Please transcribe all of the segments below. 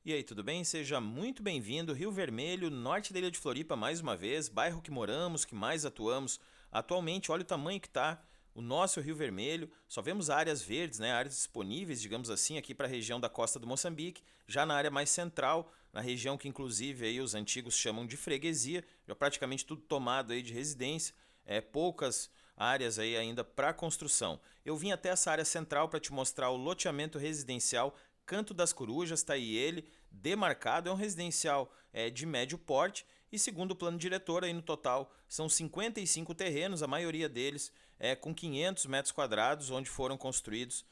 E aí, tudo bem? Seja muito bem-vindo, Rio Vermelho, norte da Ilha de Floripa mais uma vez, bairro que moramos, que mais atuamos. Atualmente, olha o tamanho que está o nosso Rio Vermelho, só vemos áreas verdes, né, áreas disponíveis, digamos assim, aqui para a região da costa do Moçambique, já na área mais central, na região que inclusive aí os antigos chamam de freguesia, já praticamente tudo tomado aí de residência, poucas áreas aí ainda para construção. Eu vim até essa área central para te mostrar o loteamento residencial Canto das Corujas, está aí ele, demarcado, é um residencial de médio porte e segundo o plano diretor, aí no total são 55 terrenos, a maioria deles com 500 metros quadrados, onde foram construídos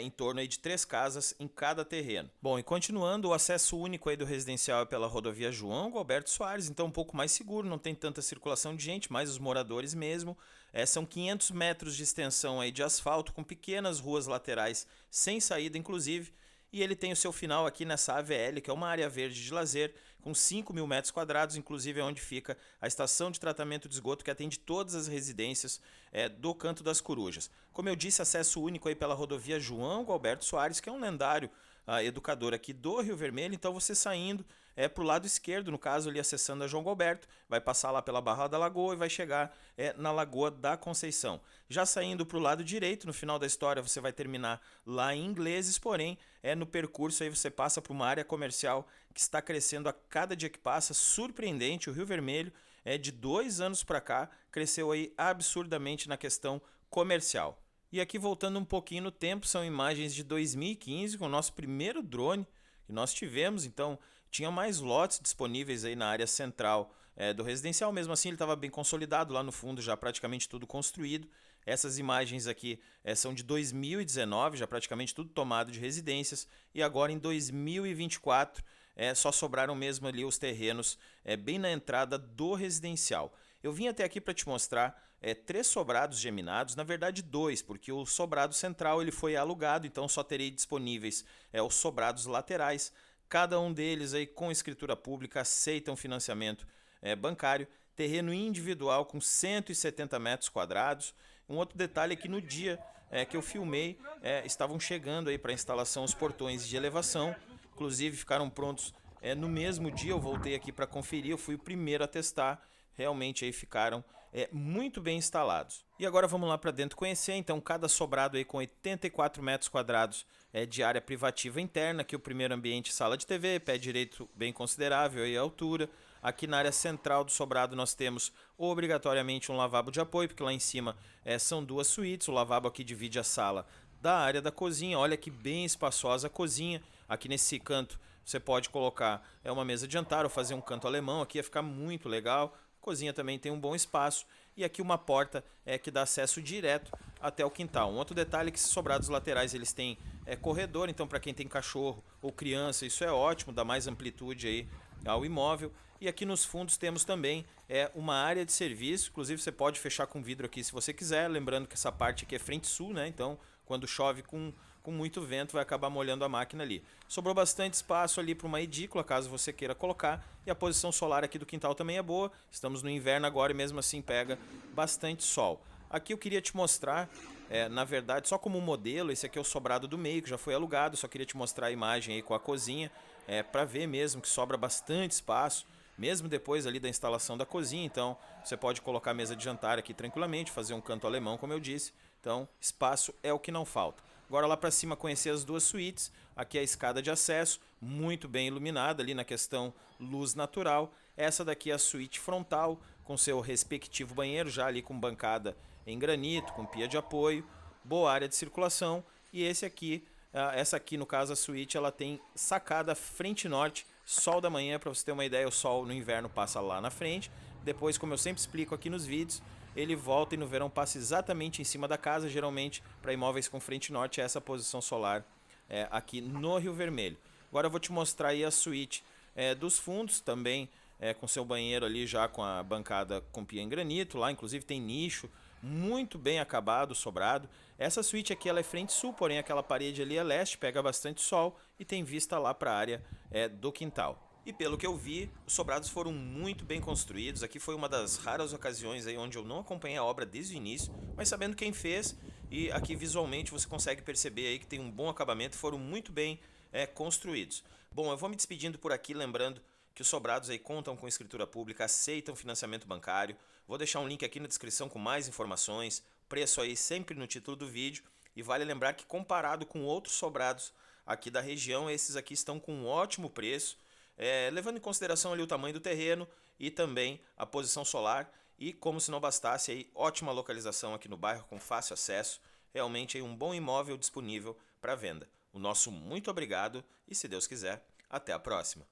em torno aí de 3 casas em cada terreno. Bom, e continuando, o acesso único aí do residencial é pela rodovia João Alberto Soares, então um pouco mais seguro, não tem tanta circulação de gente, mais os moradores mesmo. São 500 metros de extensão aí de asfalto, com pequenas ruas laterais sem saída, inclusive. E ele tem o seu final aqui nessa AVL, que é uma área verde de lazer, com 5.000 metros quadrados, inclusive é onde fica a estação de tratamento de esgoto que atende todas as residências do Canto das Corujas. Como eu disse, acesso único aí pela rodovia João Alberto Soares, que é um lendário educador aqui do Rio Vermelho, então você saindo para o lado esquerdo, no caso ali acessando a João Galberto, vai passar lá pela Barra da Lagoa e vai chegar na Lagoa da Conceição. Já saindo para o lado direito, no final da história você vai terminar lá em Ingleses, porém no percurso aí você passa por uma área comercial que está crescendo a cada dia que passa, surpreendente. O Rio Vermelho de 2 anos para cá cresceu aí absurdamente na questão comercial. E aqui voltando um pouquinho no tempo, são imagens de 2015 com o nosso primeiro drone que nós tivemos, então tinha mais lotes disponíveis aí na área central do residencial, mesmo assim ele estava bem consolidado, lá no fundo já praticamente tudo construído. Essas imagens aqui são de 2019, já praticamente tudo tomado de residências, e agora em 2024 só sobraram mesmo ali os terrenos bem na entrada do residencial. Eu vim até aqui para te mostrar 3 sobrados geminados, na verdade 2, porque o sobrado central ele foi alugado, então só terei disponíveis os sobrados laterais, cada um deles aí com escritura pública, aceitam financiamento bancário, terreno individual com 170 metros quadrados. Um outro detalhe é que no dia que eu filmei, estavam chegando aí para instalação os portões de elevação, inclusive ficaram prontos no mesmo dia. Eu voltei aqui para conferir, eu fui o primeiro a testar, realmente aí ficaram muito bem instalados. E agora vamos lá para dentro conhecer, então cada sobrado aí com 84 metros quadrados de área privativa interna, aqui o primeiro ambiente sala de TV, pé direito bem considerável aí a altura. Aqui na área central do sobrado nós temos obrigatoriamente um lavabo de apoio, porque lá em cima são 2 suítes, o lavabo aqui divide a sala da área da cozinha, olha que bem espaçosa a cozinha. Aqui nesse canto você pode colocar uma mesa de jantar ou fazer um canto alemão, aqui ia ficar muito legal. A cozinha também tem um bom espaço e aqui uma porta que dá acesso direto até o quintal. Um outro detalhe é que esses sobrados laterais eles têm corredor, então para quem tem cachorro ou criança isso é ótimo, dá mais amplitude aí ao imóvel. E aqui nos fundos temos também uma área de serviço, inclusive você pode fechar com vidro aqui se você quiser, lembrando que essa parte aqui é frente sul, né? Então quando chove com muito vento vai acabar molhando a máquina ali. Sobrou bastante espaço ali para uma edícula, caso você queira colocar, e a posição solar aqui do quintal também é boa. Estamos no inverno agora e mesmo assim pega bastante sol. Aqui eu queria te mostrar, na verdade, só como um modelo, esse aqui é o sobrado do meio, que já foi alugado, só queria te mostrar a imagem aí com a cozinha, para ver mesmo que sobra bastante espaço, mesmo depois ali da instalação da cozinha. Então você pode colocar a mesa de jantar aqui tranquilamente, fazer um canto alemão, como eu disse. Então espaço é o que não falta. Agora lá para cima conhecer as 2 suítes, aqui a escada de acesso, muito bem iluminada ali na questão luz natural. Essa daqui é a suíte frontal, com seu respectivo banheiro, já ali com bancada em granito, com pia de apoio, boa área de circulação. E essa aqui no caso a suíte, ela tem sacada frente norte, sol da manhã, para você ter uma ideia, o sol no inverno passa lá na frente, depois, como eu sempre explico aqui nos vídeos, ele volta e no verão passa exatamente em cima da casa. Geralmente para imóveis com frente norte é essa posição solar aqui no Rio Vermelho. Agora eu vou te mostrar aí a suíte dos fundos, também com seu banheiro ali já com a bancada com pia em granito, lá inclusive tem nicho, muito bem acabado, sobrado. Essa suíte aqui ela é frente sul, porém aquela parede ali é leste, pega bastante sol e tem vista lá para a área do quintal. E pelo que eu vi, os sobrados foram muito bem construídos. Aqui foi uma das raras ocasiões aí onde eu não acompanhei a obra desde o início, mas sabendo quem fez, e aqui visualmente você consegue perceber aí que tem um bom acabamento, foram muito bem construídos. Bom, eu vou me despedindo por aqui, lembrando que os sobrados aí contam com escritura pública, aceitam financiamento bancário. Vou deixar um link aqui na descrição com mais informações, preço aí sempre no título do vídeo. E vale lembrar que comparado com outros sobrados aqui da região, esses aqui estão com um ótimo preço, levando em consideração ali o tamanho do terreno e também a posição solar. E como se não bastasse, aí, ótima localização aqui no bairro com fácil acesso. Realmente aí, um bom imóvel disponível para venda. O nosso muito obrigado e, se Deus quiser, até a próxima.